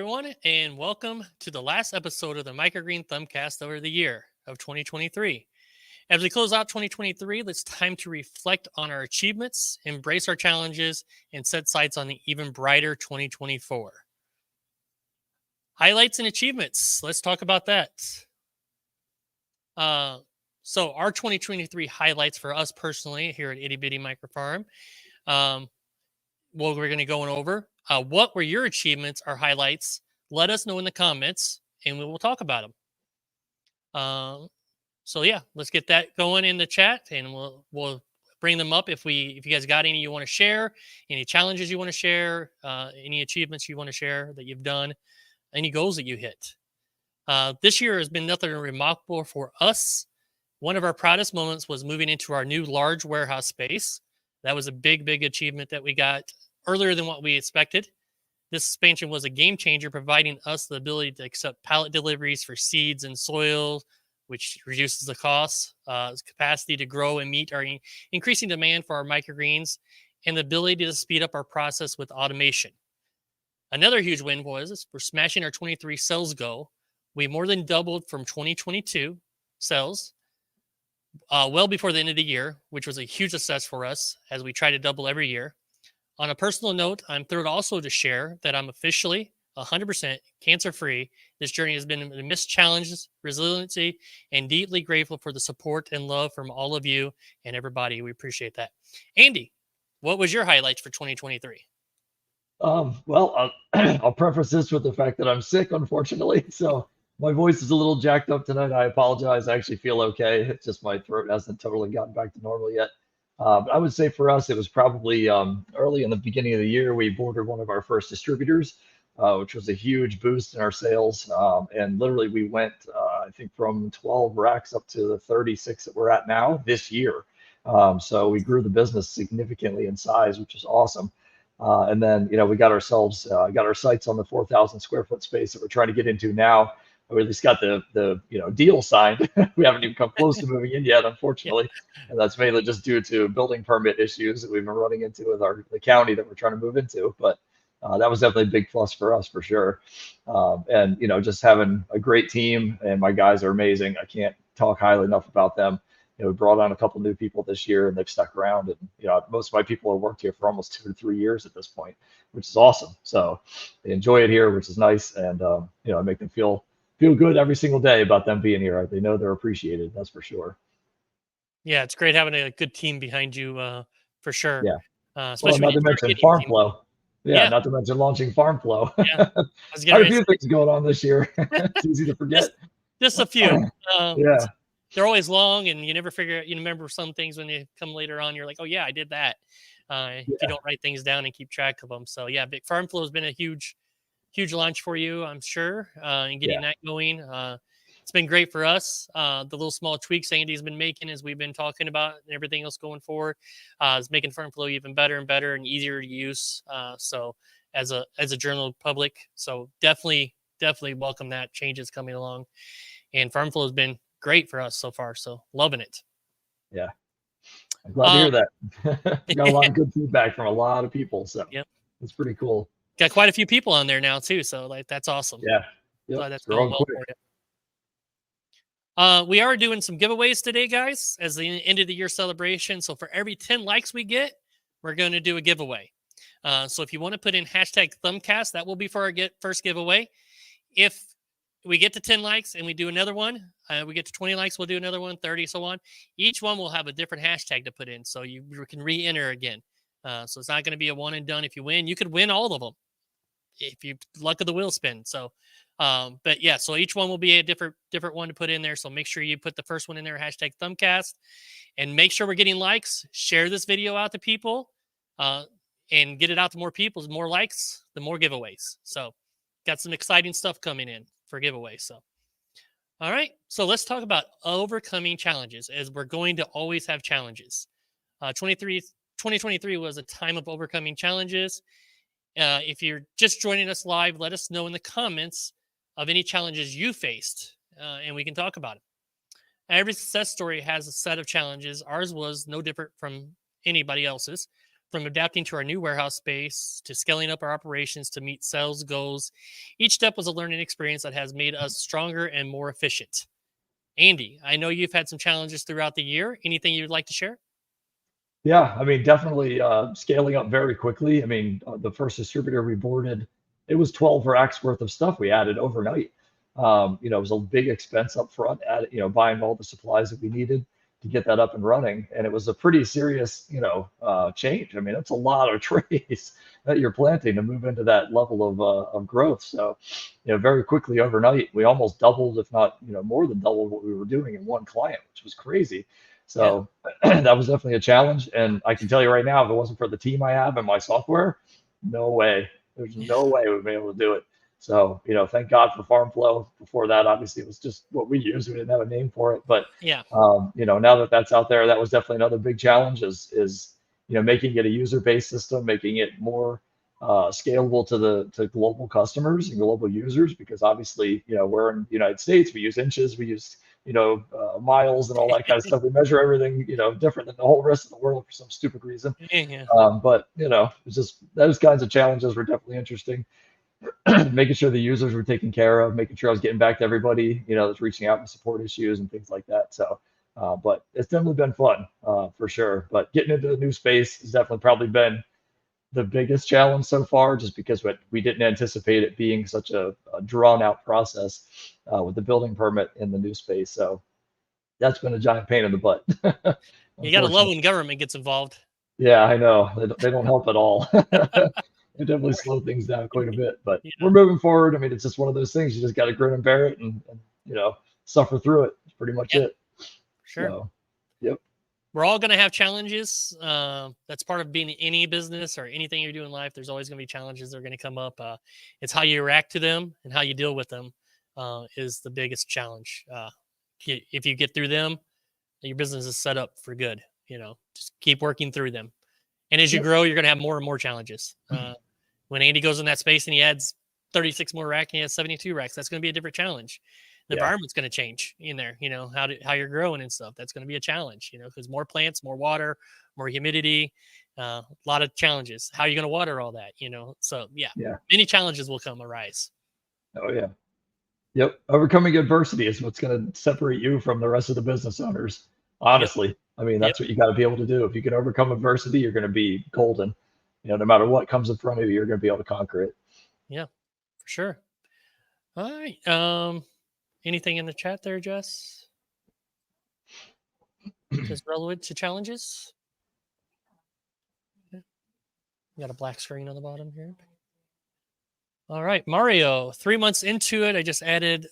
Everyone, and welcome to the last episode of the Microgreen Thumbcast over the year of 2023. As we close out 2023, it's time to reflect on our achievements, embrace our challenges, and set sights on the even brighter 2024. Highlights and achievements. Let's talk about that. So our 2023 highlights for us personally here at Itty Bitty Micro Farm. We're going to go over. What were your achievements or highlights? Let us know in the comments, and we will talk about them. So yeah, let's get that going in the chat, and we'll bring them up if you guys got any you want to share, any challenges you want to share, any achievements you want to share that you've done, any goals that you hit. This year has been nothing remarkable for us. One of our proudest moments was moving into our new large warehouse space. That was a big achievement that we got earlier than what we expected. This expansion was a game changer, providing us the ability to accept pallet deliveries for seeds and soil, which reduces the costs, capacity to grow and meet our increasing demand for our microgreens, and the ability to speed up our process with automation. Another huge win was we're smashing our 23 sales goal. We more than doubled from 2022 sales well before the end of the year, which was a huge success for us as we try to double every year. On a personal note, I'm thrilled also to share that I'm officially 100% cancer-free. This journey has been amidst challenges, resiliency, and deeply grateful for the support and love from all of you and everybody. We appreciate that. Andy, what was your highlights for 2023? Well, I'll preface this with the fact that I'm sick, unfortunately. So my voice is a little jacked up tonight. I apologize. I actually feel okay. It's just my throat hasn't totally gotten back to normal yet. But I would say for us, it was probably early in the beginning of the year, we boarded one of our first distributors, which was a huge boost in our sales. And literally we went, I think, from 12 racks up to the 36 that we're at now this year. So we grew the business significantly in size, which is awesome. And then, we got our sights on the 4,000 square foot space that we're trying to get into now. We at least got the deal signed. We haven't even come close to moving in yet, unfortunately, and that's mainly just due to building permit issues that we've been running into with the county that we're trying to move into. But that was definitely a big plus for us for sure. And just having a great team, and my guys are amazing. I can't talk highly enough about them. We brought on a couple new people this year, and they've stuck around. And most of my people have worked here for almost 2 to 3 years at this point, which is awesome. So they enjoy it here, which is nice, and I make them feel good every single day about them being here. They know they're appreciated. That's for sure. Yeah, it's great having a good team behind you, for sure. Yeah. Especially not to mention Farm Flow. Yeah, not to mention launching Farm Flow. Yeah, I was Quite a few things going on this year. It's easy to forget. Just a few. Yeah. They're always long, and you never you remember some things when they come later on. You're like, oh yeah, I did that. If you don't write things down and keep track of them. So yeah, Big Farm Flow has been a huge launch for you, I'm sure, and getting that going. It's been great for us. The little small tweaks Andy's been making as we've been talking about and everything else going forward is making Farm Flow even better and better and easier to use. So as a general public, so definitely welcome that changes coming along. And Farm Flow has been great for us so far. So loving it. Yeah. I'm glad to hear that. Got a lot of good feedback from a lot of people. So it's pretty cool. Got quite a few people on there now too. So that's awesome. Yeah. That's going well for you. We are doing some giveaways today, guys, as the end of the year celebration. So for every 10 likes we get, we're going to do a giveaway. So if you want to put in hashtag Thumbcast, that will be for our first giveaway. If we get to 10 likes and we do another one, we get to 20 likes, we'll do another one, 30, so on. Each one will have a different hashtag to put in, so you can re-enter again. So it's not going to be a one and done. If you win, you could win all of them if you luck of the wheel spin. So, but yeah, so each one will be a different one to put in there. So make sure you put the first one in there, hashtag Thumbcast, and make sure we're getting likes. Share this video out to people, and get it out to more people. The more likes, the more giveaways. So got some exciting stuff coming in for giveaways. So, all right. So let's talk about overcoming challenges, as we're going to always have challenges. 2023 was a time of overcoming challenges. If you're just joining us live, let us know in the comments of any challenges you faced, and we can talk about it. Every success story has a set of challenges. Ours was no different from anybody else's. From adapting to our new warehouse space to scaling up our operations to meet sales goals, each step was a learning experience that has made us stronger and more efficient. Andy, I know you've had some challenges throughout the year. Anything you'd like to share? Yeah, I mean, definitely scaling up very quickly. I mean, the first distributor we boarded, it was 12 racks worth of stuff we added overnight. It was a big expense up front, buying all the supplies that we needed to get that up and running. And it was a pretty serious, change. I mean, that's a lot of trays that you're planting to move into that level of growth. So, very quickly overnight, we almost doubled, if not, more than doubled what we were doing in one client, which was crazy. Yeah. So that was definitely a challenge. And I can tell you right now, if it wasn't for the team I have and my software, no way. There's no way we'd be able to do it. So, thank God for FarmFlow. Before that, obviously, it was just what we used. We didn't have a name for it. But, Yeah. now that that's out there, that was definitely another big challenge is making it a user-based system, making it more scalable to global customers and global users, because obviously, we're in the United States, we use inches, we use miles and all that kind of stuff. We measure everything, different than the whole rest of the world for some stupid reason. Yeah. But it's just those kinds of challenges were definitely interesting. Making sure the users were taken care of, making sure I was getting back to everybody, that's reaching out with support issues and things like that. So, but it's definitely been fun for sure. But getting into the new space has definitely probably been the biggest challenge so far, just because we didn't anticipate it being such a drawn out process with the building permit in the new space. So that's been a giant pain in the butt. You got to love when government gets involved. Yeah, I know. They don't help at all. They definitely slow things down quite a bit, but Yeah. we're moving forward. I mean, it's just one of those things. You just got to grin and bear it and suffer through it. It's pretty much it. Sure. So, yep. We're all going to have challenges. That's part of being in any business or anything you do in life. There's always going to be challenges that are going to come up. It's how you react to them and how you deal with them is the biggest challenge. If you get through them, your business is set up for good. Just keep working through them. And as you grow, you're going to have more and more challenges. When Andy goes in that space and he adds 36 more racks and he has 72 racks, that's going to be a different challenge. The environment's going to change in there, how you're growing and stuff. That's going to be a challenge, because more plants, more water, more humidity, a lot of challenges. How are you going to water all that, So, many challenges will arise. Oh, yeah. Yep. Overcoming adversity is what's going to separate you from the rest of the business owners. Honestly, yep. I mean, that's what you got to be able to do. If you can overcome adversity, you're going to be golden. No matter what comes in front of you, you're going to be able to conquer it. Yeah, for sure. All right. Anything in the chat there, Jess? Just relevant to challenges? Okay. We got a black screen on the bottom here. All right, Mario, 3 months into it, I just added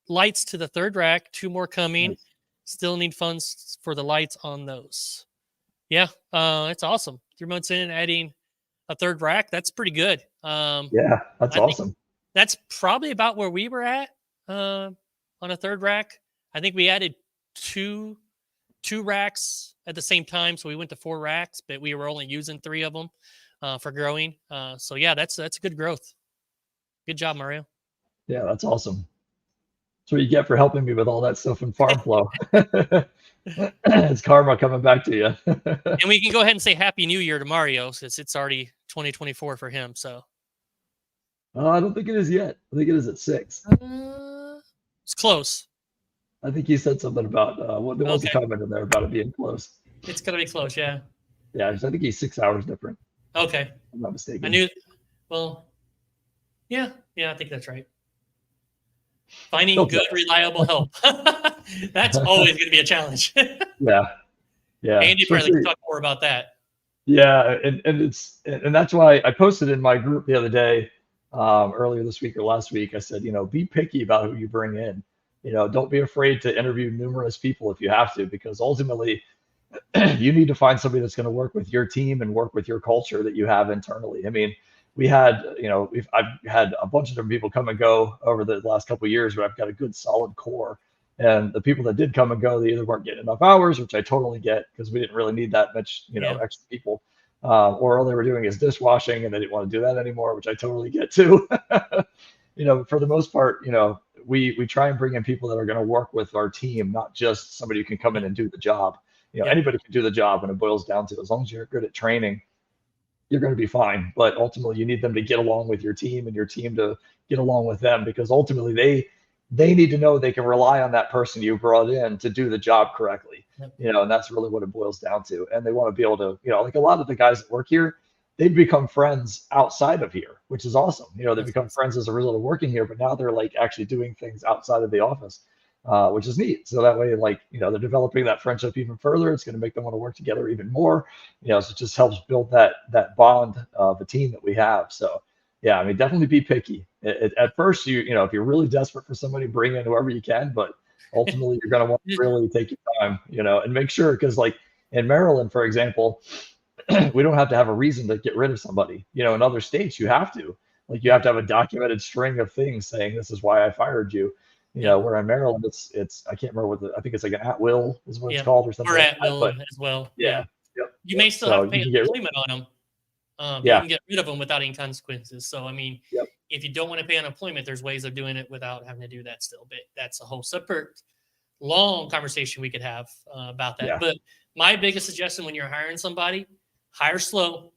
lights to the third rack, 2 more coming. Nice. Still need funds for the lights on those. Yeah, it's awesome. 3 months in, adding a third rack, that's pretty good. Yeah, that's awesome. That's probably about where we were at on a third rack. I think we added two racks at the same time, so we went to 4 racks, but we were only using 3 of them for growing. So yeah, that's good growth. Good job, Mario. Yeah, that's awesome. That's what you get for helping me with all that stuff in FarmFlow. It's karma coming back to you. And we can go ahead and say Happy New Year to Mario, since it's already 2024 for him. So I don't think it is yet. I think it is at 6. It's close. I think he said something about there was a comment in there about it being close. It's gonna be close, yeah. Yeah, I think he's 6 hours different. Okay. If I'm not mistaken. I knew. Well, yeah, I think that's right. Finding good, reliable help. That's always going to be a challenge. Yeah. Andy probably can talk more about that. Yeah, and that's why I posted in my group the other day, earlier this week or last week. I said, be picky about who you bring in. Don't be afraid to interview numerous people if you have to, because ultimately you need to find somebody that's going to work with your team and work with your culture that you have internally. I mean, we had, I've had a bunch of different people come and go over the last couple of years, but I've got a good solid core. And the people that did come and go, they either weren't getting enough hours, which I totally get, because we didn't really need that much, extra people, or all they were doing is dishwashing and they didn't want to do that anymore, which I totally get too. For the most part, we try and bring in people that are going to work with our team, not just somebody who can come in and do the job. Anybody can do the job when it boils down to, as long as you're good at training you're going to be fine. But ultimately, you need them to get along with your team and your team to get along with them, because ultimately they need to know they can rely on that person you brought in to do the job correctly. Yep. And that's really what it boils down to. And they want to be able to, like a lot of the guys that work here, they've become friends outside of here, which is awesome. They become friends as a result of working here, but now they're like actually doing things outside of the office, which is neat. So that way, they're developing that friendship even further. It's going to make them want to work together even more. So it just helps build that bond of a team that we have. So yeah, I mean, definitely be picky. At first, if you're really desperate for somebody, bring in whoever you can, but ultimately you're going to want to really take your time, and make sure, because like in Maryland, for example, we don't have to have a reason to get rid of somebody. In other states, you have to. Like, you have to have a documented string of things saying this is why I fired you. Where in Maryland, it's I can't remember I think it's like an at will is what it's called or something. Or at will as well. Yeah. You may still have to pay an employment on them. You can get rid of them without any consequences. So, I mean, if you don't want to pay unemployment, there's ways of doing it without having to do that still. But that's a whole separate, long conversation we could have about that. But my biggest suggestion when you're hiring somebody, hire slow,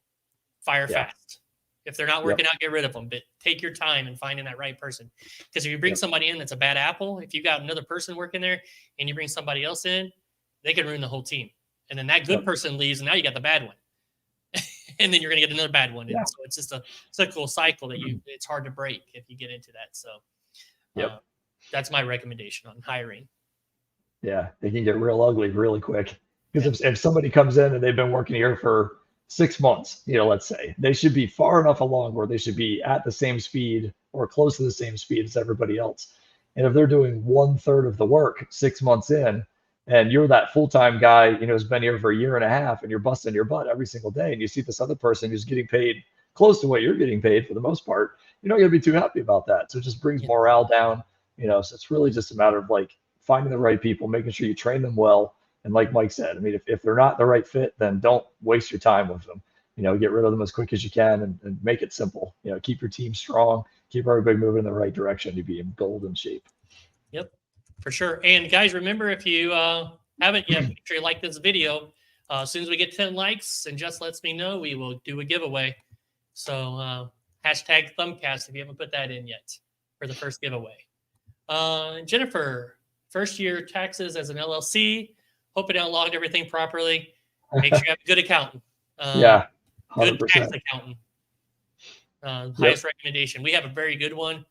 fire fast. If they're not working out, get rid of them. But take your time in finding that right person. Because if you bring somebody in that's a bad apple, if you got another person working there and you bring somebody else in, they can ruin the whole team. And then that good person leaves, and now you got the bad one. And then you're going to get another bad one. And so it's just a cyclical cycle that it's hard to break if you get into that. So that's my recommendation on hiring. Yeah, they can get real ugly really quick. Because if somebody comes in and they've been working here for 6 months, let's say, they should be far enough along where they should be at the same speed or close to the same speed as everybody else. And if they're doing 1/3 of the work 6 months in, and you're that full-time guy, who's been here for a year and a half, and you're busting your butt every single day, and you see this other person who's getting paid close to what you're getting paid for the most part, you're not going to be too happy about that. So it just brings morale down, so it's really just a matter of like finding the right people, making sure you train them well. And like Mike said, I mean, if they're not the right fit, then don't waste your time with them. Get rid of them as quick as you can and make it simple. Keep your team strong, keep everybody moving in the right direction to be in golden shape. Yep, for sure. And guys, remember, if you haven't yet, make sure you like this video. As soon as we get 10 likes and just lets me know, we will do a giveaway. So hashtag Thumbcast if you haven't put that in yet for the first giveaway. Jennifer, first year taxes as an LLC. Hope it logged everything properly. Make sure you have a good accountant. 100%. Good tax accountant. Highest recommendation. We have a very good one.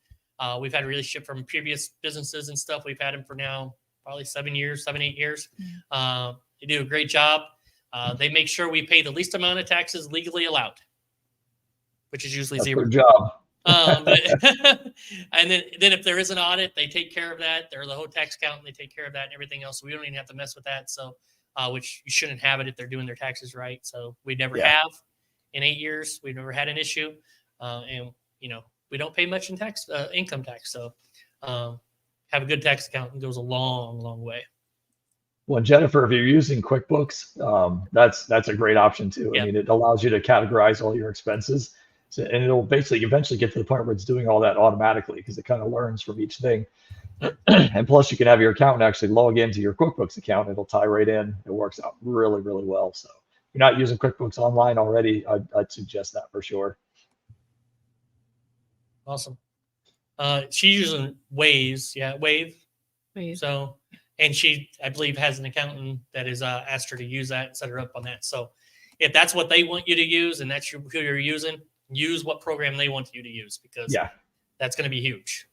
We've had a relationship from previous businesses and stuff. We've had them for now probably 7, 8 years. They do a great job. They make sure we pay the least amount of taxes legally allowed, which is usually 0. Good job. And then if there is an audit, they take care of that. They're the whole tax accountant. They take care of that and everything else. So we don't even have to mess with that. So, which you shouldn't have it if they're doing their taxes right. So we never have in 8 years. We've never had an issue. And we don't pay much in tax, income tax. So, have a good tax accountant goes a long, long way. Well, Jennifer, if you're using QuickBooks, that's a great option too. I mean, it allows you to categorize all your expenses. So, and it'll basically eventually get to the point where it's doing all that automatically because it kind of learns from each thing. And plus, you can have your accountant actually log into your QuickBooks account. It'll tie right in. It works out really, really well. So if you're not using QuickBooks Online already, I'd suggest that for sure. Awesome. She's using Waves. Yeah, Wave. So, and she, I believe, has an accountant that has asked her to use that and set her up on that. So if that's what they want you to use and that's who you're using, use what program they want you to use because that's going to be huge.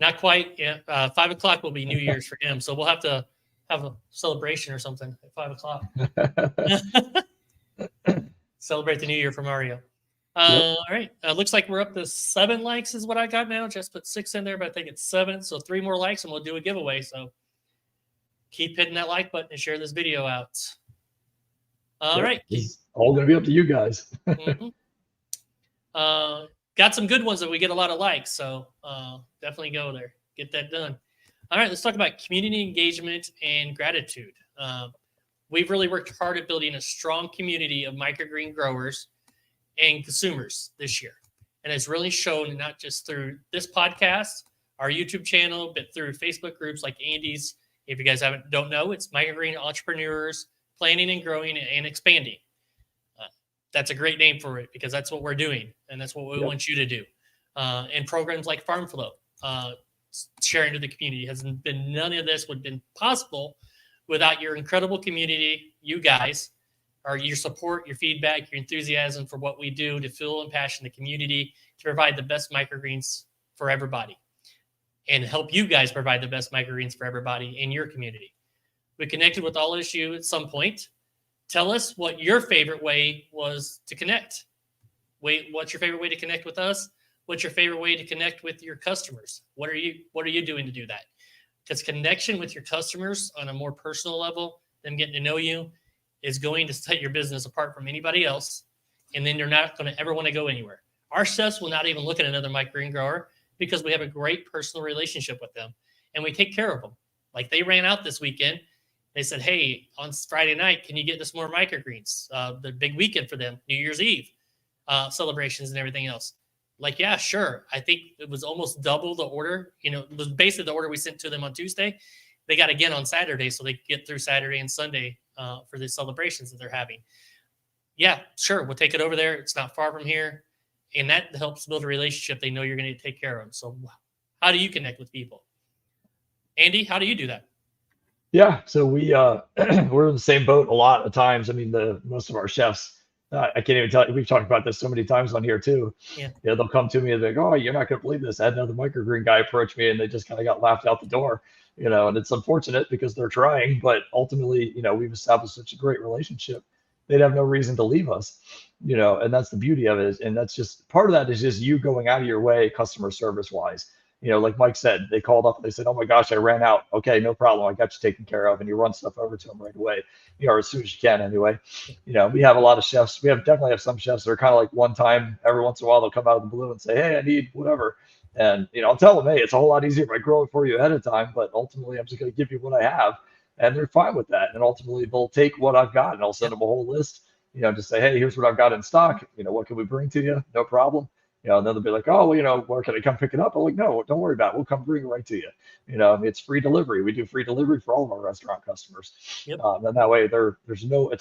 Not quite. 5 o'clock will be New Year's for him. So we'll have to have a celebration or something at 5 o'clock. Celebrate the New Year for Mario. All right. Looks like we're up to 7 likes is what I got now. Just put 6 in there, but I think it's 7. So 3 more likes and we'll do a giveaway. So keep hitting that like button and share this video out. All right. It's all going to be up to you guys. Got some good ones that we get a lot of likes. So definitely go there. Get that done. All right. Let's talk about community engagement and gratitude. We've really worked hard at building a strong community of microgreen growers and consumers this year. And it's really shown not just through this podcast, our YouTube channel, but through Facebook groups like Andy's. If you guys don't know, it's Microgreen Entrepreneurs Planning and Growing and Expanding. That's a great name for it because that's what we're doing, and that's what we want you to do. And programs like Farm Flow, sharing to the community, has been none of this would have been possible without your incredible community, you guys, or your support, your feedback, your enthusiasm for what we do to fuel and passion the community to provide the best microgreens for everybody and help you guys provide the best microgreens for everybody in your community. We connected with all of you at some point. Tell us what your favorite way was to connect. What's your favorite way to connect with us? What's your favorite way to connect with your customers? What are you doing to do that? Because connection with your customers on a more personal level, them getting to know you, is going to set your business apart from anybody else. And then you're not going to ever want to go anywhere. Our chefs will not even look at another microgreen grower because we have a great personal relationship with them and we take care of them. Like they ran out this weekend. They said, hey, on Friday night, can you get us more microgreens? The big weekend for them, New Year's Eve celebrations and everything else. Like, yeah, sure. I think it was almost double the order. You know, it was basically the order we sent to them on Tuesday. They got again on Saturday, so they get through Saturday and Sunday for the celebrations that they're having. Yeah, sure. We'll take it over there. It's not far from here. And that helps build a relationship. They know you're going to take care of them. So how do you connect with people? Andy, how do you do that? Yeah, so we we're in the same boat a lot of times. I mean, most of our chefs, I can't even tell you. We've talked about this so many times on here too. Yeah, they'll come to me and they're like, "Oh, you're not gonna believe this. I had another microgreen guy approach me, and they just kind of got laughed out the door." And it's unfortunate because they're trying, but ultimately, we've established such a great relationship. They'd have no reason to leave us, and that's the beauty of it. And that's just part of that is just you going out of your way, customer service wise. Like Mike said, they called up and they said, "Oh my gosh, I ran out." Okay, no problem. I got you taken care of. And you run stuff over to them right away, or as soon as you can anyway. We have a lot of chefs. We definitely have some chefs that are kind of like one time, every once in a while, they'll come out of the blue and say, "Hey, I need whatever." And, I'll tell them, "Hey, it's a whole lot easier if I grow it for you ahead of time, but ultimately I'm just going to give you what I have." And they're fine with that. And ultimately they'll take what I've got and I'll send them a whole list, just say, "Hey, here's what I've got in stock. What can we bring to you?" No problem. And then they'll be like, "Oh, well, where can I come pick it up?" I'm like, "No, don't worry about it. We'll come bring it right to you." It's free delivery. We do free delivery for all of our restaurant customers. Yep. And that way it's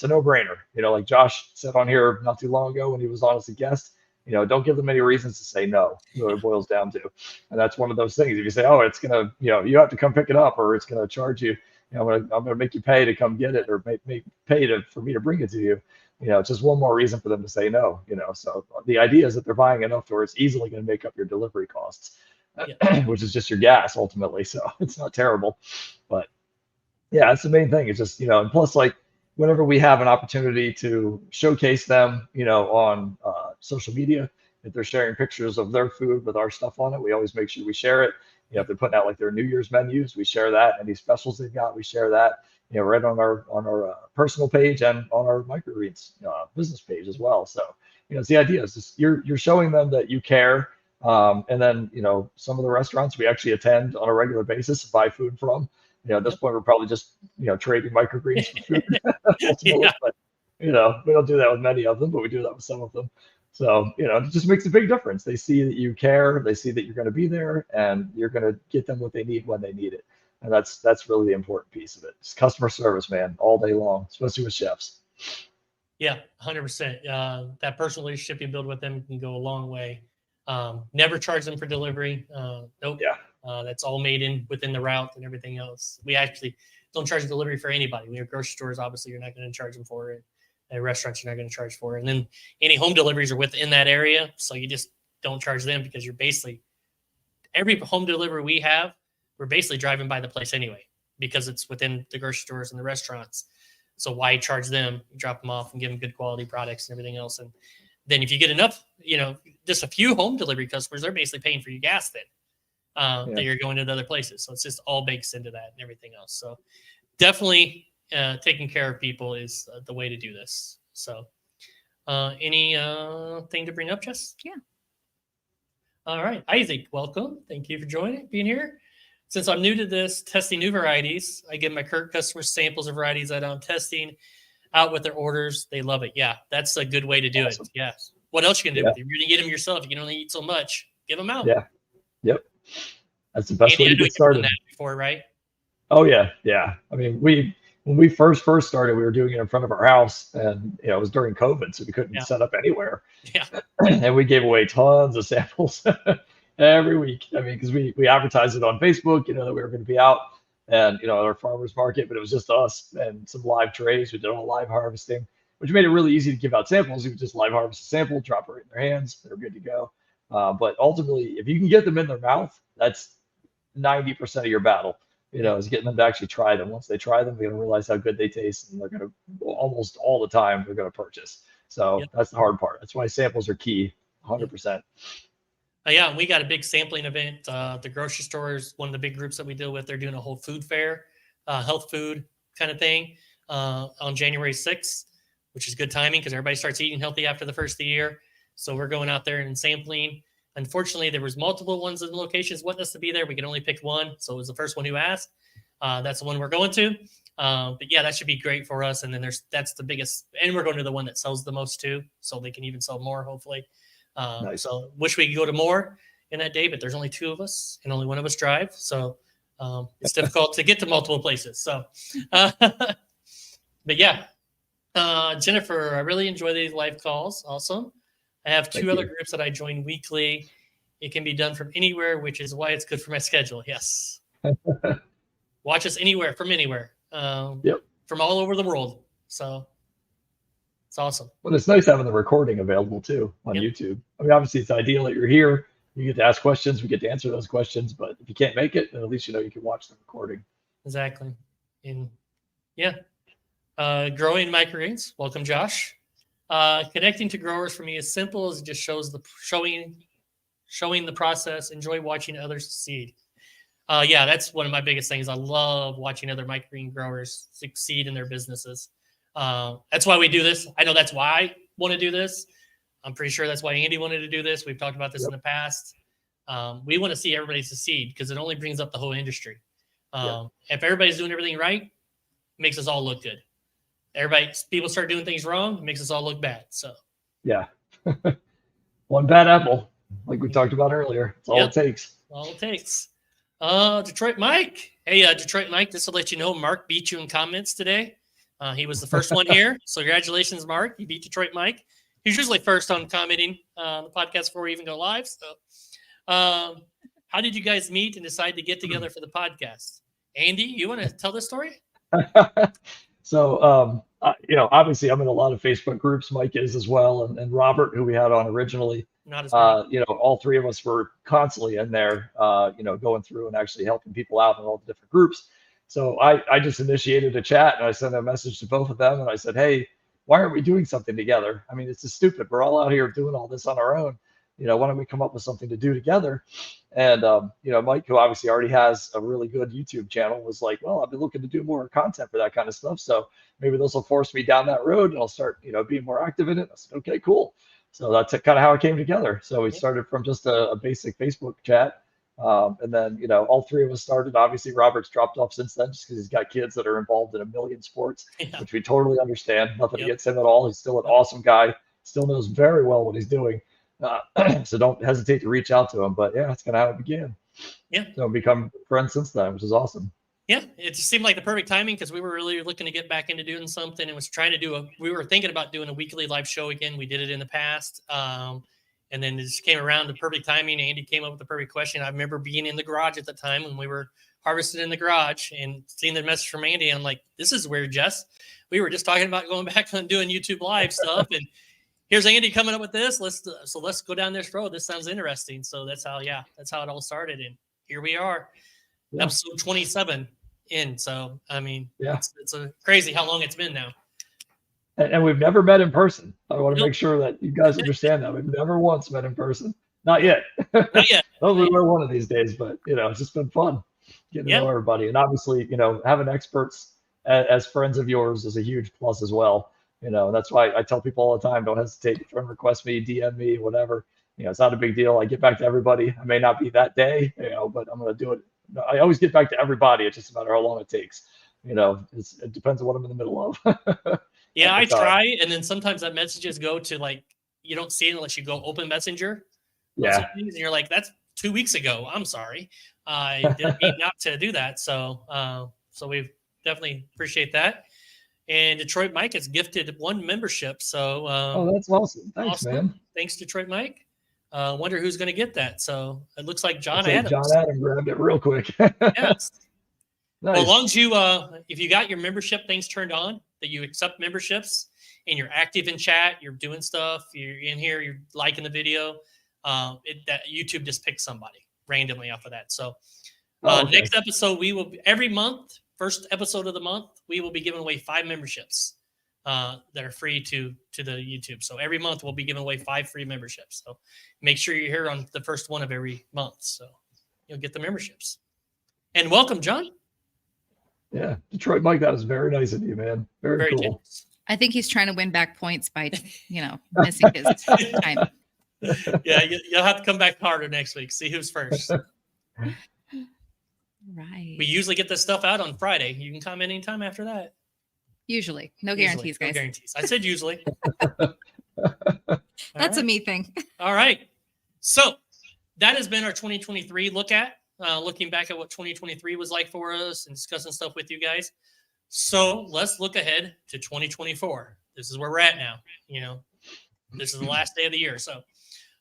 a no-brainer. Like Josh said on here not too long ago when he was on as a guest, don't give them any reasons to say no. What it boils down to. And that's one of those things. If you say, "Oh, it's going to, you have to come pick it up or it's going to charge you, I'm going to make you pay to come get it or make pay for me to bring it to you." It's just one more reason for them to say no, So the idea is that they're buying enough to where it's easily going to make up your delivery costs, which is just your gas ultimately. So it's not terrible, but yeah, that's the main thing. It's just, and plus like whenever we have an opportunity to showcase them, on social media, if they're sharing pictures of their food with our stuff on it, we always make sure we share it. If they're putting out like their New Year's menus, we share that. Any specials they've got, we share that. Right on our personal page and on our Microgreens business page as well. So, it's the idea is just you're showing them that you care. And then, some of the restaurants we actually attend on a regular basis, buy food from. At this point, we're probably just, trading Microgreens for food ultimately. Yeah. But, we don't do that with many of them, but we do that with some of them. So, it just makes a big difference. They see that you care, they see that you're going to be there and you're going to get them what they need when they need it. And that's really the important piece of it. Just customer service, man, all day long, especially with chefs. Yeah, 100%. That personal relationship you build with them can go a long way. Never charge them for delivery. Nope. Yeah. That's all made within the route and everything else. We actually don't charge delivery for anybody. We have grocery stores, obviously, you're not going to charge them for it. At restaurants, you're not going to charge for it. And then any home deliveries are within that area. So you just don't charge them because you're basically, every home delivery we have, we're basically driving by the place anyway, because it's within the grocery stores and the restaurants. So why charge them, drop them off and give them good quality products and everything else. And then if you get enough, just a few home delivery customers, they're basically paying for your gas then that you're going to other places. So it's just all bakes into that and everything else. So definitely taking care of people is the way to do this. So any thing to bring up, Jess? Yeah. All right. Isaac, welcome. Thank you for being here. Since I'm new to this, testing new varieties, I give my current customers samples of varieties that I'm testing out with their orders. They love it. Yeah, that's a good way to do it. Yeah. What else you can do with it? You're going to get them yourself. You can only eat so much. Give them out. Yeah. Yep. That's the best Andy, way to get started. That before, right? Oh yeah. Yeah. I mean, when when we first started, we were doing it in front of our house, and it was during COVID, so we couldn't Yeah. set up anywhere. Yeah. And we gave away tons of samples every week. I mean, because we advertised it on Facebook, that we were going to be out and at our farmers market, but it was just us and some live trays. We did all live harvesting, which made it really easy to give out samples. You would just live harvest a sample, drop it right in their hands, they're good to go. But ultimately, if you can get them in their mouth, that's 90% of your battle. Is getting them to actually try them. Once they try them, they're going to realize how good they taste, and they're going to almost all the time they're going to purchase. So that's the hard part. That's why samples are key, 100%. Yeah, we got a big sampling event. The grocery store is one of the big groups that we deal with. They're doing a whole food fair, health food kind of thing on January 6th, which is good timing because everybody starts eating healthy after the first of the year. So we're going out there and sampling. Unfortunately, there was multiple ones in the locations wanting us to be there. We could only pick one. So it was the first one who asked. That's the one we're going to. But yeah, that should be great for us. And then that's the biggest, and we're going to the one that sells the most too. So they can even sell more, hopefully. Nice. So wish we could go to more in that day, but there's only 2 of us and only one of us drive. So it's difficult to get to multiple places. So, but yeah, Jennifer, I really enjoy these live calls. Awesome. I have 2 other groups that I join weekly. It can be done from anywhere, which is why it's good for my schedule. Yes. Watch us anywhere, from anywhere, from all over the world. So it's awesome. Well, it's nice having the recording available too on YouTube. I mean, obviously it's ideal that you're here. You get to ask questions. We get to answer those questions. But if you can't make it, then at least you can watch the recording. Exactly. And growing microgreens. Welcome, Josh. Connecting to growers for me is simple as it just showing the process. Enjoy watching others succeed. That's one of my biggest things. I love watching other microgreen growers succeed in their businesses. That's why we do this. I know that's why I want to do this. I'm pretty sure that's why Andy wanted to do this. We've talked about this in the past. We want to see everybody succeed because it only brings up the whole industry. If everybody's doing everything right, it makes us all look good. People start doing things wrong, it makes us all look bad. So one bad apple, like we talked about earlier. That's all it takes. All it takes. Detroit Mike. Hey, Detroit Mike, just to let you know, Mark beat you in comments today. He was the first one here. So congratulations, Mark. You beat Detroit Mike. He's usually first on commenting on the podcast before we even go live. So how did you guys meet and decide to get together for the podcast? Andy, you want to tell this story? So, obviously I'm in a lot of Facebook groups. Mike is as well. And Robert, who we had on originally, not as all 3 of us were constantly in there, going through and actually helping people out in all the different groups. So I just initiated a chat and I sent a message to both of them and I said, hey, why aren't we doing something together? I mean, it's just stupid. We're all out here doing all this on our own. Why don't we come up with something to do together? And, Mike, who obviously already has a really good YouTube channel, was like, well, I've been looking to do more content for that kind of stuff. So maybe this will force me down that road and I'll start, being more active in it. I said, okay, cool. So that's kind of how it came together. So we started from just a basic Facebook chat. And then, all 3 of us started. Obviously, Robert's dropped off since then just because he's got kids that are involved in a million sports, which we totally understand. Nothing against him at all. He's still an awesome guy, still knows very well what he's doing. So don't hesitate to reach out to him. But that's kind of how it began. So we've become friends since then, which is awesome. Yeah, it just seemed like the perfect timing because we were really looking to get back into doing something and was trying to we were thinking about doing a weekly live show again. We did it in the past. And then it just came around to perfect timing. Andy came up with the perfect question. I remember being in the garage at the time when we were harvesting in the garage and seeing the message from Andy. I'm like, this is weird, Jess. We were just talking about going back and doing YouTube live stuff. And here's Andy coming up with this. Let's go down this road. This sounds interesting. So that's how it all started. And here we are, episode 27 in. So, I mean, it's a crazy how long it's been now. And we've never met in person. I want to make sure that you guys understand that. We've never once met in person. Not yet. Not yet. Hopefully we're one of these days, but, it's just been fun getting to know everybody. And obviously, having experts as friends of yours is a huge plus as well. And that's why I tell people all the time, don't hesitate to friend request me, DM me, whatever. It's not a big deal. I get back to everybody. I may not be that day, but I'm going to do it. I always get back to everybody. It's just a matter how long it takes. It depends on what I'm in the middle of. Yeah, I try, and then sometimes that messages go to you don't see it unless you go open Messenger. Yeah, and you're like, that's 2 weeks ago. I'm sorry, I didn't mean not to do that. So, so we've definitely appreciate that. And Detroit Mike has gifted 1 membership. So Oh, that's awesome. Thanks, awesome. man. Thanks, Detroit Mike. Wonder who's going to get that. So it looks like John Looks like Adams. John Adams grabbed it real quick. Yes. Nice. Well, as long as you, if you got your membership things turned on, that you accept memberships and you're active in chat, you're doing stuff, you're in here, you're liking the video, that YouTube just picks somebody randomly off of that. So Okay. next episode, we will every month, first episode of the month, we will be giving away 5 memberships that are free to the YouTube. So every month we'll be giving away 5 free memberships. So make sure you're here on the first one of every month, so you'll get the memberships. And welcome, John. Yeah, Detroit Mike, that was very nice of you, man. Very cool. Generous. I think he's trying to win back points by, missing his time. Yeah, you'll have to come back harder next week. See who's first. Right. We usually get this stuff out on Friday. You can come anytime after that. Usually. No guarantees, guys. No guarantees. I said usually. That's a me thing. All right. So that has been our 2023 look at, looking back at what 2023 was like for us and discussing stuff with you guys. So let's look ahead to 2024. This is where we're at now. This is the last day of the year. So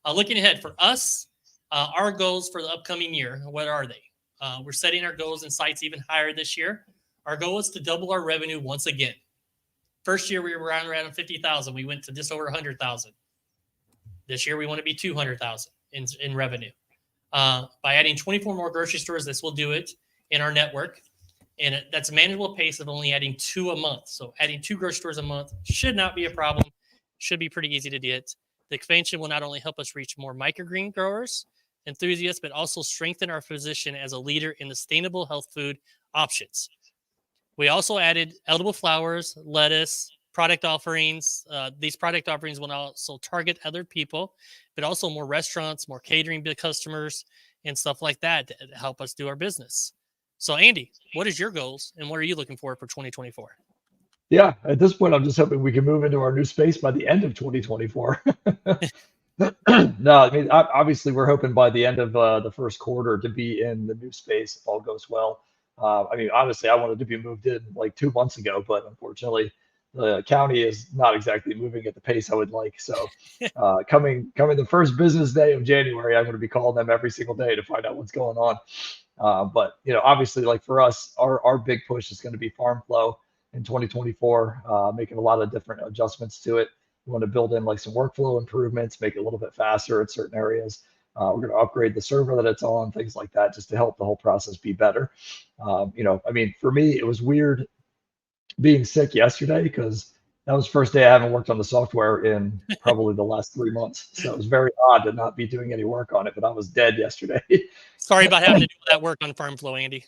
looking ahead for us, our goals for the upcoming year, what are they? We're setting our goals and sights even higher this year. Our goal is to double our revenue once again. First year we were around 50,000. We went to just over 100,000. This year we want to be 200,000 in revenue. By adding 24 more grocery stores, this will do it in our network. And that's a manageable pace of only adding 2 a month. So adding 2 grocery stores a month should not be a problem. Should be pretty easy to get. The expansion will not only help us reach more microgreen growers, enthusiasts, but also strengthen our position as a leader in sustainable health food options. We also added edible flowers, lettuce, product offerings. These product offerings will also target other people, but also more restaurants, more catering customers, and stuff like that to help us do our business. So, Andy, what is your goals and what are you looking for 2024? Yeah, at this point, I'm just hoping we can move into our new space by the end of 2024. No, I mean, obviously, we're hoping by the end of the first quarter to be in the new space if all goes well. I mean, honestly, I wanted to be moved in like 2 months ago, but unfortunately, the county is not exactly moving at the pace I would like. So, coming the first business day of January, I'm going to be calling them every single day to find out what's going on. But obviously, like for us, our big push is going to be farm flow in 2024, making a lot of different adjustments to it. We want to build in like some workflow improvements, make it a little bit faster in certain areas. We're going to upgrade the server that it's on, things like that, just to help the whole process be better. I mean, for me, it was weird being sick yesterday because that was the first day I haven't worked on the software in probably the last 3 months. So it was very odd to not be doing any work on it, but I was dead yesterday. Sorry about having to do that work on farm flow, Andy.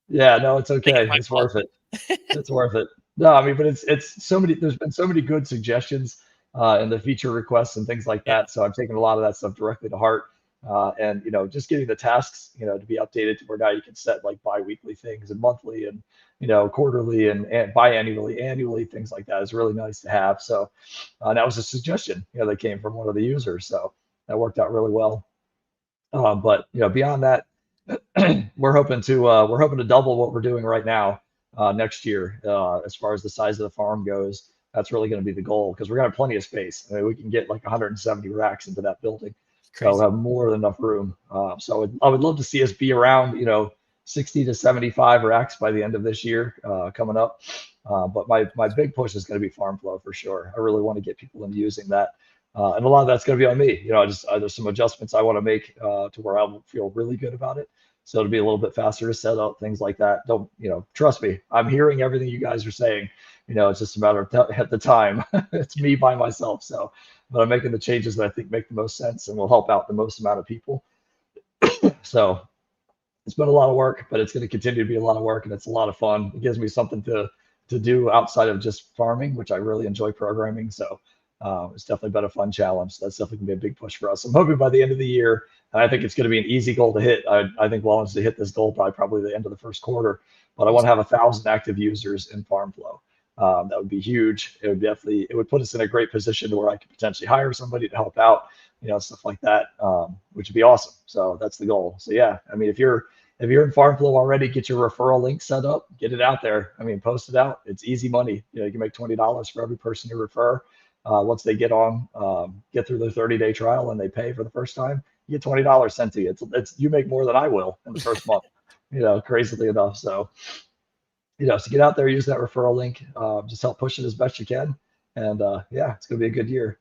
Yeah, no, it's okay. It's worth it. It's worth it. No, I mean, but it's so many, there's been so many good suggestions in the feature requests and things like that. So I'm taking a lot of that stuff directly to heart. And just getting the tasks, to be updated to where now you can set like bi-weekly things and monthly and, quarterly and biannually, annually, things like that is really nice to have. So that was a suggestion, that came from one of the users. So that worked out really well. But beyond that, we're hoping to double what we're doing right now next year as far as the size of the farm goes. That's really going to be the goal because we're going to have plenty of space. I mean, we can get like 170 racks into that building. So we'll have more than enough room. So I would love to see us be around, 60 to 75 racks by the end of this year coming up. But my big push is going to be farm flow for sure. I really want to get people into using that. And a lot of that's going to be on me. There's some adjustments I want to make to where I will feel really good about it. So it'll be a little bit faster to set up, things like that. Don't, trust me, I'm hearing everything you guys are saying. It's just a matter of at the time. It's me by myself. So, but I'm making the changes that I think make the most sense and will help out the most amount of people. So it's been a lot of work, but it's going to continue to be a lot of work, and it's a lot of fun. It gives me something to do outside of just farming, which I really enjoy programming. So it's definitely been a fun challenge. That's definitely going to be a big push for us. I'm hoping by the end of the year, and I think it's going to be an easy goal to hit. I think Wellens to hit this goal by probably the end of the first quarter, but I want to have 1,000 active users in farm flow. That would be huge. It would put us in a great position to where I could potentially hire somebody to help out, stuff like that, which would be awesome. So that's the goal. So yeah, I mean, if you're if you're in Farm Flow already, get your referral link set up, get it out there. I mean, post it out. It's easy money. You can make $20 for every person you refer. Once they get through their 30-day trial and they pay for the first time, you get $20 sent to you. It's you make more than I will in the first month, crazily enough. So, so get out there, use that referral link, just help push it as best you can. And it's going to be a good year.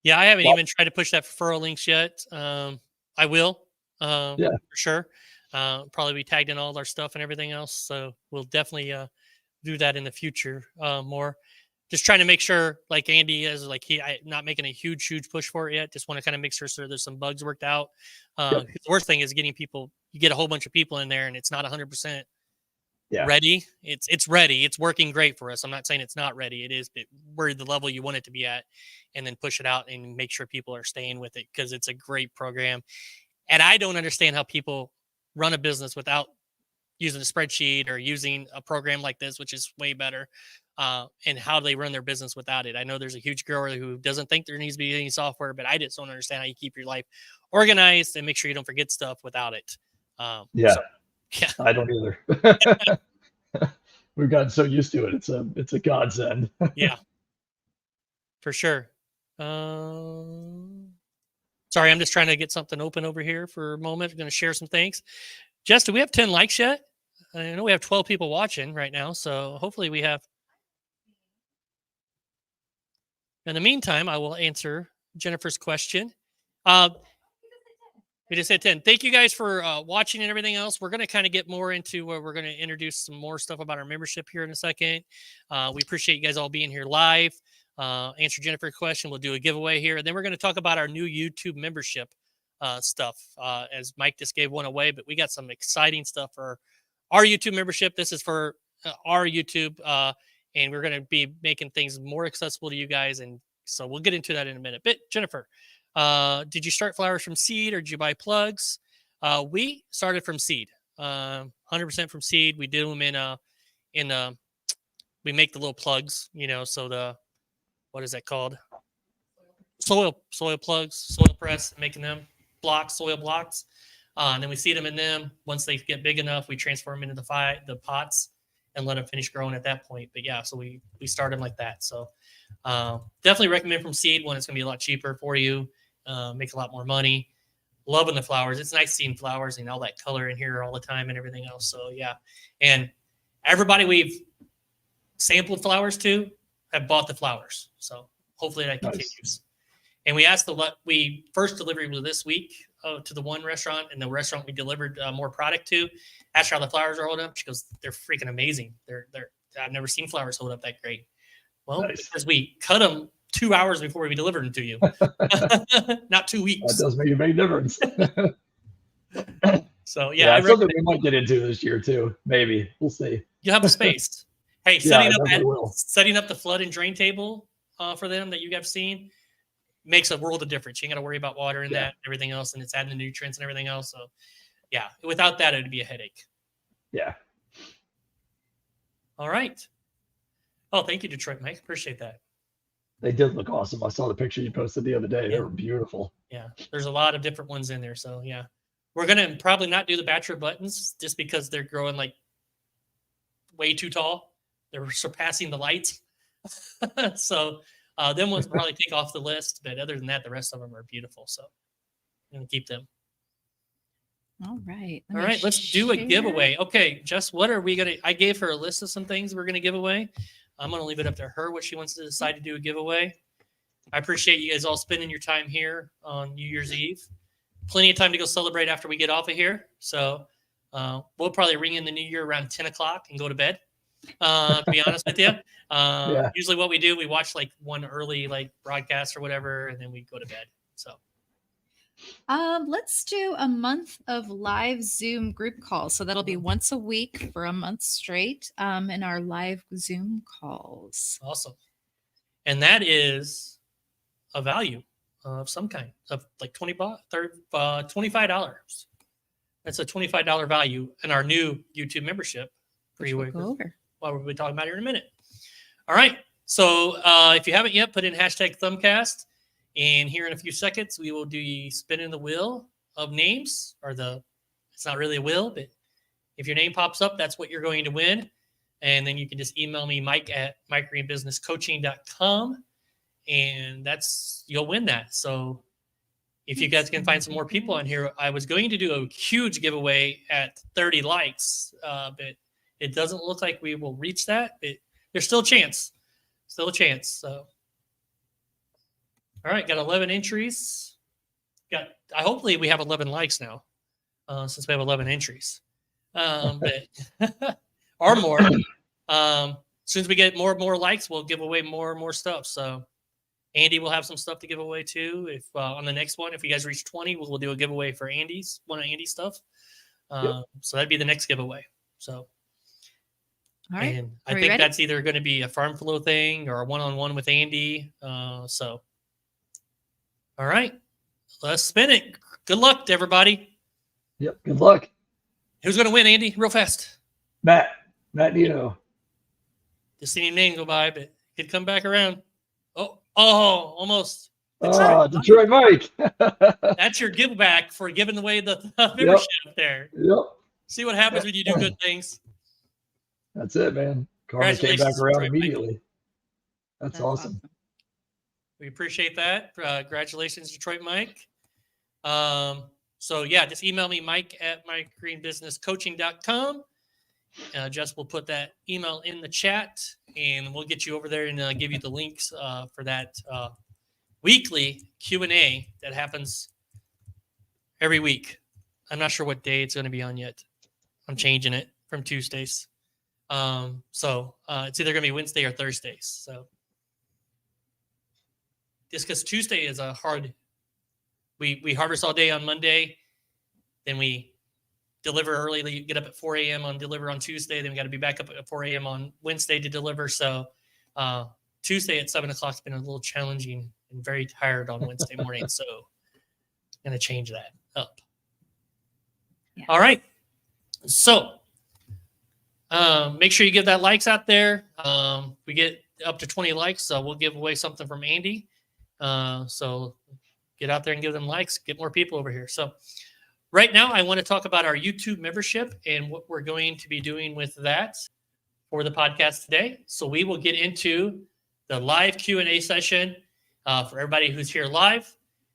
Yeah, I haven't even tried to push that referral links yet. I will, for sure. Probably be tagged in all our stuff and everything else. So we'll definitely do that in the future more. Just trying to make sure, like Andy is, like not making a huge push for it yet. Just want to kind of make sure there's some bugs worked out. The worst thing is getting people. You get a whole bunch of people in there, and it's not 100% ready. It's ready. It's working great for us. I'm not saying it's not ready. It is, but we're the level you want it to be at, and then push it out and make sure people are staying with it because it's a great program. And I don't understand how people run a business without using a spreadsheet or using a program like this, which is way better. And how they run their business without it. I know there's a huge grower who doesn't think there needs to be any software, but I just don't understand how you keep your life organized and make sure you don't forget stuff without it. I don't either. We've gotten so used to it. It's a godsend. Yeah, for sure. Sorry, I'm just trying to get something open over here for a moment. I'm going to share some things. Jess, do we have 10 likes yet? I know we have 12 people watching right now, so hopefully we have. In the meantime, I will answer Jennifer's question. We just hit 10. Thank you guys for watching and everything else. We're going to kind of get more into we're going to introduce some more stuff about our membership here in a second. We appreciate you guys all being here live. Answer Jennifer's question. We'll do a giveaway here. And then we're going to talk about our new YouTube membership stuff, as Mike just gave one away. But we got some exciting stuff for our YouTube membership. This is for our YouTube, and we're going to be making things more accessible to you guys. And so we'll get into that in a minute. But Jennifer, did you start flowers from seed or did you buy plugs? We started from seed, 100% from seed. We did them we make the little plugs, so what is that called? Soil plugs, soil press, making them soil blocks. And then we seed them in them. Once they get big enough, we transform them into the pots and let them finish growing at that point. But yeah, so we start them like that. So definitely recommend from seed when it's going to be a lot cheaper for you, make a lot more money. Loving the flowers. It's nice seeing flowers and all that color in here all the time and everything else. So yeah, and everybody we've sampled flowers to have bought the flowers. So hopefully that continues. Nice. And we asked we first delivery was this week to the one restaurant, and the restaurant we delivered more product to. Asked her how the flowers are holding up. She goes, "They're freaking amazing. I've never seen flowers hold up that great." Well, nice. Because we cut them 2 hours before we delivered them to you, not 2 weeks. That does make a big difference. So yeah, something we might get into this year too. Maybe we'll see. You have the space. Hey, setting up the flood and drain table for them that you have seen makes a world of difference. You ain't got to worry about water and that and everything else, and it's adding the nutrients and everything else. So yeah, without that, it'd be a headache. Yeah. All right. Oh, thank you, Detroit Mike. Appreciate that. They did look awesome. I saw the picture you posted the other day. They were beautiful. Yeah. There's a lot of different ones in there. So yeah, we're going to probably not do the bachelor buttons just because they're growing like way too tall. They're surpassing the lights. So them ones probably take off the list. But other than that, the rest of them are beautiful. So I'm going to keep them. All right. All right. Let's do a giveaway. Okay. Jess, what are we going to? I gave her a list of some things we're going to give away. I'm going to leave it up to her what she wants to decide to do a giveaway. I appreciate you guys all spending your time here on New Year's Eve. Plenty of time to go celebrate after we get off of here. So we'll probably ring in the new year around 10 o'clock and go to bed, to be honest with you. Usually what we do, we watch like one early like broadcast or whatever, and then we go to bed. So let's do a month of live Zoom group calls. So that'll be once a week for a month straight in our live Zoom calls. Awesome. And that is a value of some kind of like $25. That's a $25 value in our new YouTube membership. We'll go over. What we'll be talking about here in a minute. All right. So if you haven't yet, put in hashtag Thumbcast. And here in a few seconds, we will do spinning the wheel of names, or It's not really a will, but if your name pops up, that's what you're going to win. And then you can just email me, mike@microgreenbusinesscoaching.com, and you'll win that. So if you guys can find some more people on here, I was going to do a huge giveaway at 30 likes, but it doesn't look like we will reach that. But there's still a chance. Still a chance. So, all right, got 11 entries. Hopefully we have 11 likes now, since we have 11 entries. But or more. As soon as we get more and more likes, we'll give away more and more stuff. So Andy will have some stuff to give away too. If on the next one, if you guys reach 20, we'll do a giveaway for one of Andy's stuff. So that'd be the next giveaway. So, All right. and I think that's either going to be a farm flow thing or a one-on-one with Andy. So, all right, let's spin it. Good luck to everybody. Yep. Good luck. Who's going to win, Andy? Real fast. Matt Nino. Just seen your name go by, but could come back around. Oh, almost. Detroit Mike. That's your give back for giving away the membership there. Yep. See what happens when you do good things. That's it, man. Karma came back around immediately. Mike. That's awesome. We appreciate that. Congratulations, Detroit Mike. So yeah, just email me, mike@microgreenbusinesscoaching.com. Jess will put that email in the chat, and we'll get you over there and give you the links for that weekly Q&A that happens every week. I'm not sure what day it's going to be on yet. I'm changing it from Tuesdays. So it's either going to be Wednesday or Thursdays. So just because Tuesday is a hard, we harvest all day on Monday, then we deliver early. You get up at 4 a.m. deliver on Tuesday. Then we got to be back up at 4 a.m. on Wednesday to deliver. So Tuesday at 7 o'clock has been a little challenging and very tired on Wednesday morning. So I'm going to change that up. Yeah. All right. So make sure you give that likes out there. We get up to 20 likes, so we'll give away something from Andy. So get out there and give them likes, get more people over here. So right now I want to talk about our YouTube membership and what we're going to be doing with that for the podcast today. So we will get into the live Q&A session for everybody who's here live.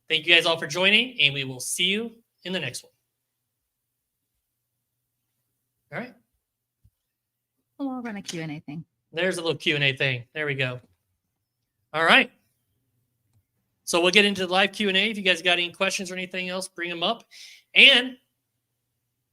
Thank you guys all for joining, and we will see you in the next one. All right. Well, I'll run a Q&A thing. There's a little Q&A thing. There we go. All right. So we'll get into the live Q&A. If you guys got any questions or anything else, bring them up. And